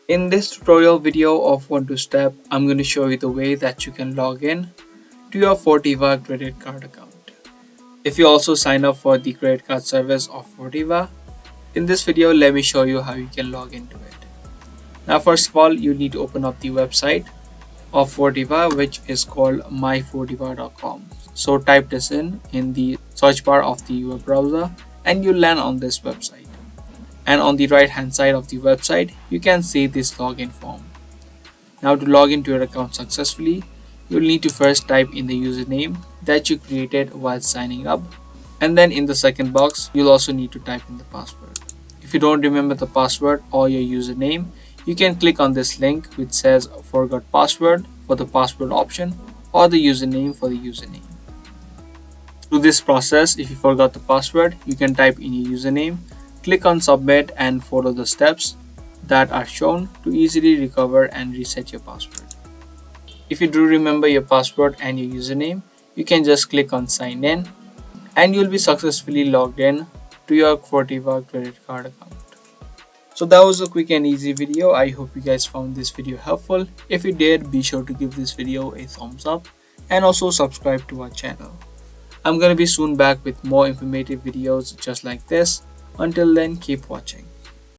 In this tutorial video of 1 to step, I'm going to show you the way that you can log in to your Fortiva credit card account. If you also sign up for the credit card service of Fortiva, in this video let me show you how you can log into it. Now first of all, you need to open up the website of Fortiva, which is called myfortiva.com. So type this in the search bar of the web browser and you'll land on this website. And on the right hand side of the website, you can see this login form. Now to log into your account successfully, you'll need to first type in the username that you created while signing up, and then in the second box, you'll also need to type in the password. If you don't remember the password or your username, you can click on this link which says forgot password for the password option or the username for the username. Through this process, if you forgot the password, you can type in your username, click on submit and follow the steps that are shown to easily recover and reset your password. If you do remember your password and your username, you can just click on sign in and you'll be successfully logged in to your Fortiva credit card account. So that was a quick and easy video. I hope you guys found this video helpful. If you did, be sure to give this video a thumbs up and also subscribe to our channel. I'm gonna be soon back with more informative videos just like this. Until then, keep watching.